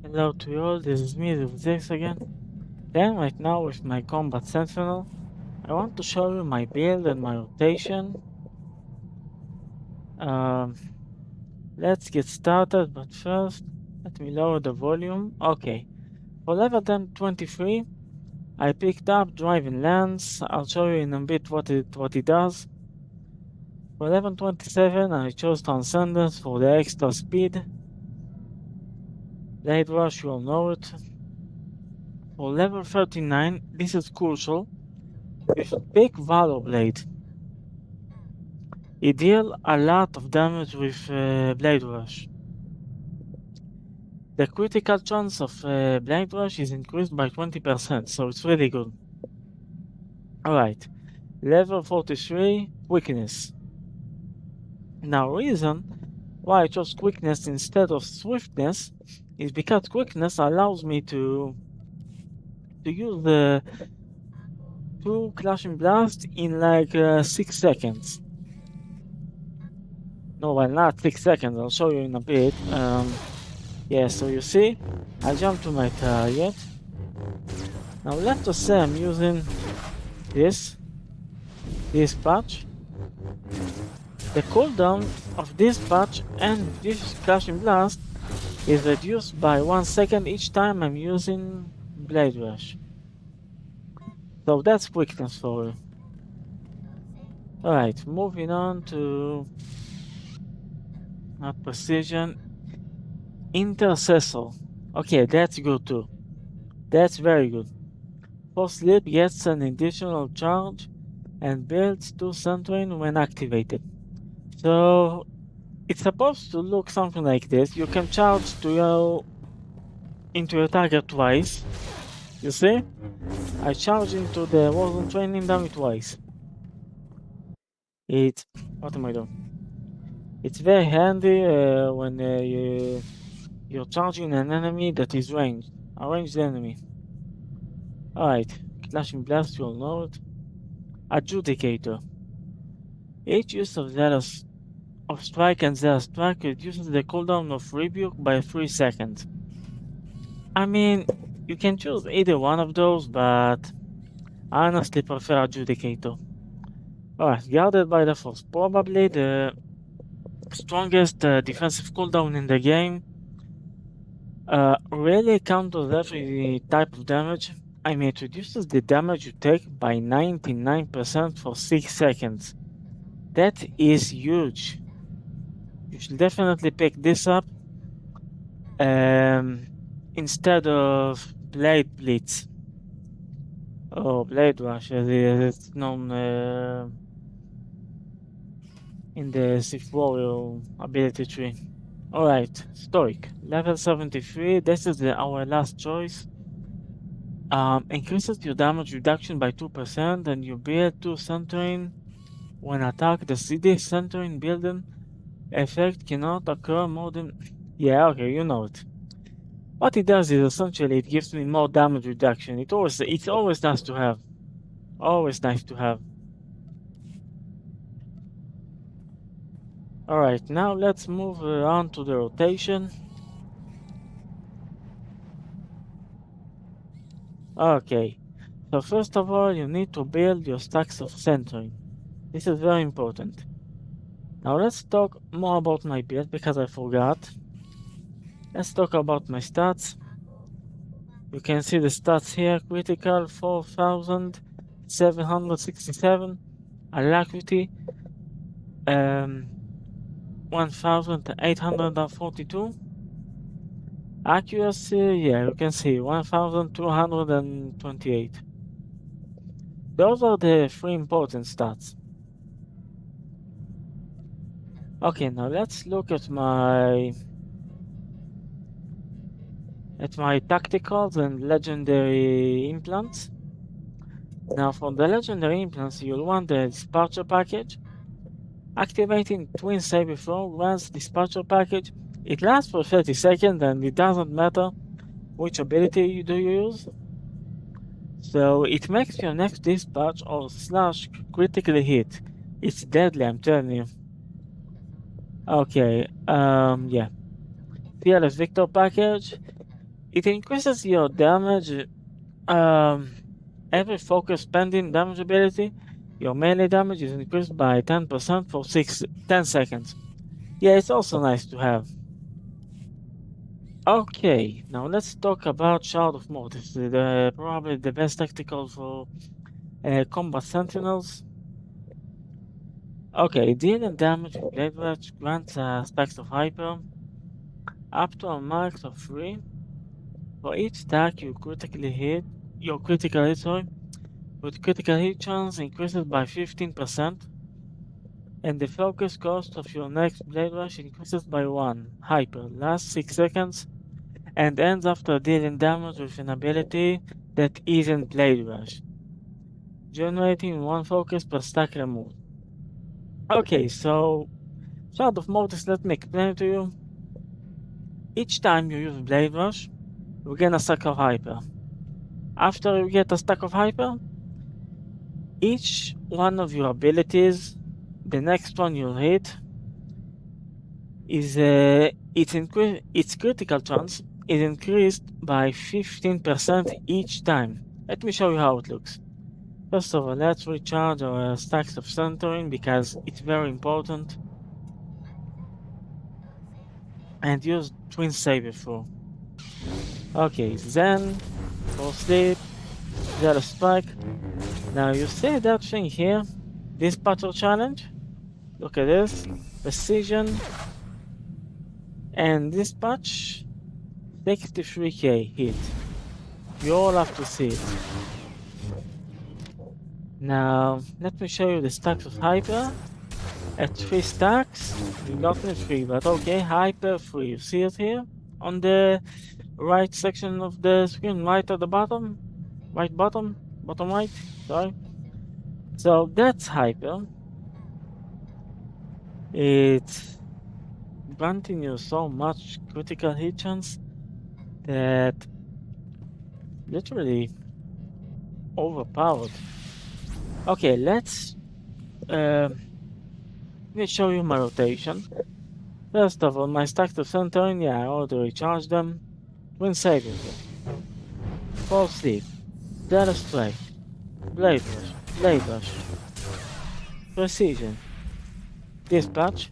Hello to you all, this is me, Zivuzx again. Then right now with my Combat Sentinel, I want to show you my build and my rotation. Um, let's get started, but first, let me lower the volume. Okay, for level 23, I picked up Driving Lance. I'll show you in a bit what it does. For level 27, I chose Transcendence for the extra speed. Blade Rush, you all know it. For level 39, this is crucial. You should pick Valor Blade. It deals a lot of damage with Blade Rush. The critical chance of Blade Rush is increased by 20%, so it's really good. Alright, level 43, Quickness. Now, reason why I chose Quickness instead of Swiftness is because Quickness allows me to use the 2 Clashing Blast in like 6 seconds. No, well, not 6 seconds, I'll show you in a bit. Yeah, so you see, I jump to my target. Now let's just say I'm using this patch. The cooldown of this patch and this Clashing Blast is reduced by 1 second each time I'm using Blade Rush. So that's quickness for you. Alright, moving on to precision. Intercessor. Okay, that's good too. That's very good. For sleep gets an additional charge and builds 2 centering when activated. So it's supposed to look something like this. You can charge into your target twice. You see? I charge into the Warzone training dummy twice. What am I doing? It's very handy when you're charging an enemy that is ranged. A ranged enemy. Alright, Clashing Blast, you all know it. Adjudicator. Each use of Strike and Zealous Strike reduces the cooldown of Rebuke by 3 seconds. I mean, you can choose either one of those, but I honestly prefer Adjudicator. Alright, Guarded by the Force. Probably the strongest defensive cooldown in the game. Really counters every type of damage. I mean, it reduces the damage you take by 99% for 6 seconds. That is huge. You should definitely pick this up instead of Blade Blitz or Blade Rush as it's known in the Sith Warrior ability tree. Alright, Stoic, level 73, this is our last choice. Increases your damage reduction by 2% and you build 2 centering when attack. The CD centering building effect cannot occur more than... Yeah, okay, you know it. What it does is essentially it gives me more damage reduction. It's always nice to have. Always nice to have. Alright, now let's move on to the rotation. Okay, so first of all you need to build your stacks of centering. This is very important. Now let's talk more about my build because I forgot. Let's talk about my stats. You can see the stats here. Critical 4767, alacrity 1842, accuracy, yeah, you can see 1228. Those are the 3 important stats. Okay, now let's look at my tacticals and legendary implants. Now for the legendary implants, you'll want the dispatcher package. Activating Twin Saber Throw grants dispatcher package. It lasts for 30 seconds and it doesn't matter which ability you use. So it makes your next dispatch or slash critically hit. It's deadly, I'm telling you. Okay, yeah. Fearless Victor package. It increases your damage every focus spending damage ability. Your melee damage is increased by 10% for 10 seconds. Yeah, it's also nice to have. Okay, now let's talk about Shroud of Mortis, probably the best tactical for combat sentinels. Okay, dealing damage with Blade Wedge grants stacks of hyper up to a max of 3. For each stack you critically hit, your critical hit, with critical hit chance increases by 15%, and the focus cost of your next Blade Rush increases by 1. Hyper lasts 6 seconds and ends after dealing damage with an ability that isn't Blade Rush, generating 1 focus per stack removed. Okay, so Shroud of Mortis, let me explain it to you. Each time you use Blade Rush, you gain a stack of Hyper. After you get a stack of Hyper, each one of your abilities, the next one you'll hit, is its critical chance is increased by 15% each time. Let me show you how it looks. First of all, let's recharge our stacks of centering because it's very important. And use Twin Saber through. Okay, Zen, for sleep, Zero Strike. Now you see that thing here? This battle challenge? Look at this. Precision. And this patch, 63k hit. You all have to see it. Now, let me show you the stacks of Hyper. At 3 stacks, you got me 3, but okay, Hyper 3. You see it here? On the right section of the screen, right at the bottom? Right bottom? Bottom right? Sorry. So that's Hyper. It's granting you so much critical hit chance that literally overpowered. Okay, let me show you my rotation. First of all, my stacks of centering, yeah, I already recharged them. Twin Saber, False Sleep, Zero Strike, Blade Rush, Precision, Dispatch,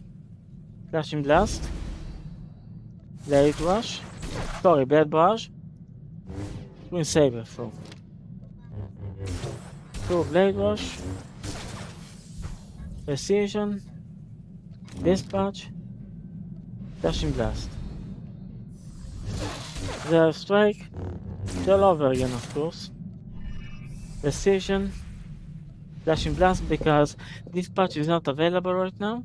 Flashing Blast, Blade Barrage, Twin Saber throw. 2 Blade Rush, Precision, Dispatch, Flashing Blast. Zero Strike, all over again of course. Precision, Flashing Blast because Dispatch is not available right now.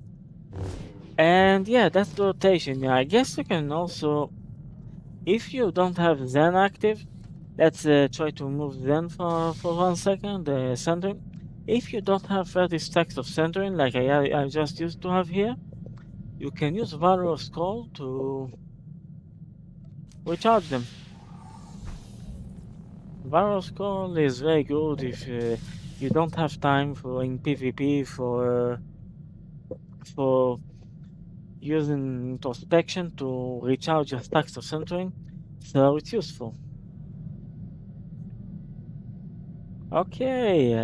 And yeah, that's the rotation. Yeah, I guess you can also, if you don't have Zen active, let's try to move Zen for 1 second, centering. If you don't have 30 stacks of centering like I just used to have here, you can use Valor's Call to recharge them. Valor's Call is very good if you don't have time for in PvP for using introspection to recharge your stacks of centering, so it's useful. Okay,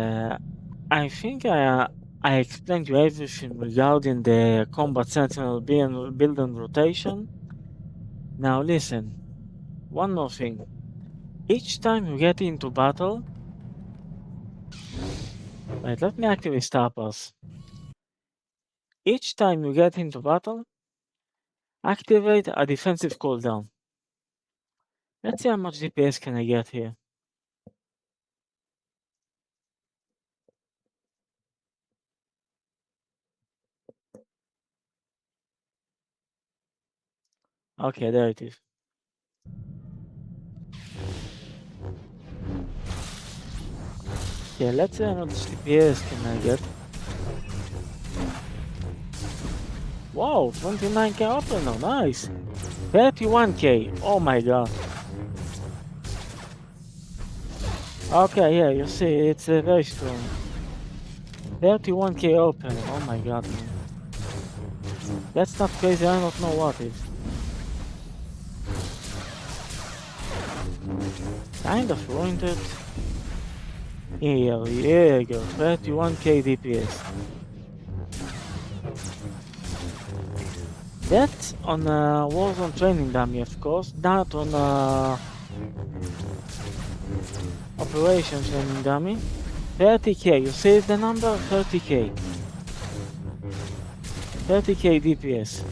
I think I explained you everything regarding the Combat Sentinel build and rotation. Now listen, one more thing. Each time you get into battle... Wait, let me activate Star Pass. Each time you get into battle, activate a defensive cooldown. Let's see how much DPS can I get here. Okay, there it is. Yeah, let's see how much DPS can I get. Wow, 29k opener, nice. 31k, oh my god. Okay, yeah, you see, it's very strong. 31k opener, oh my god, man. That's not crazy, I don't know what is. Kind of ruined it. Here you go, 31k DPS. That's on a Warzone training dummy, of course, not on a Operation training dummy. 30k, you see the number? 30k. 30k DPS.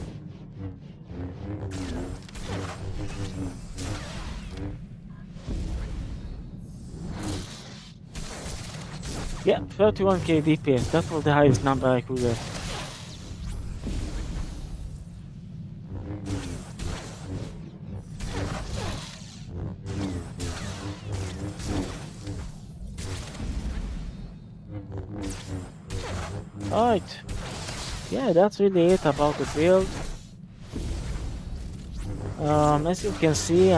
Yeah, 31k DPS, that was the highest number I could get. Alright. Yeah, that's really it about the build. As you can see,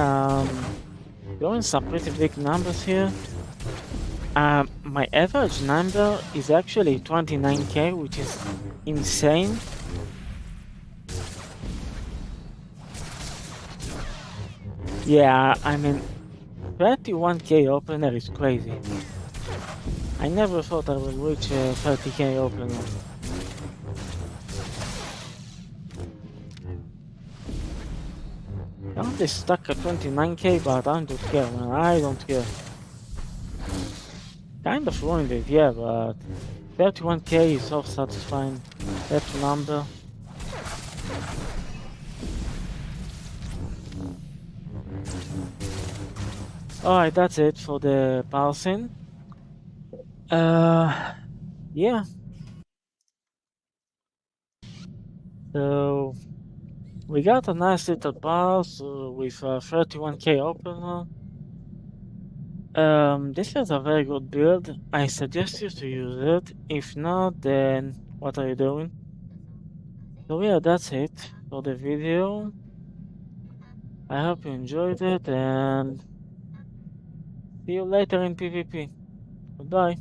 going some pretty big numbers here. My average number is actually 29k, which is insane. Yeah, I mean, 31k opener is crazy. I never thought I would reach 30k opener. Currently stuck at 29k, but I don't care, man. I don't care. Kind of ruined it, yeah, but 31k is so satisfying. That number. Alright, that's it for the parsing. Yeah. So we got a nice little parse with a 31k opener. This is a very good build. I suggest you to use it. If not, then what are you doing? So yeah, that's it for the video. I hope you enjoyed it and see you later in PvP. Goodbye.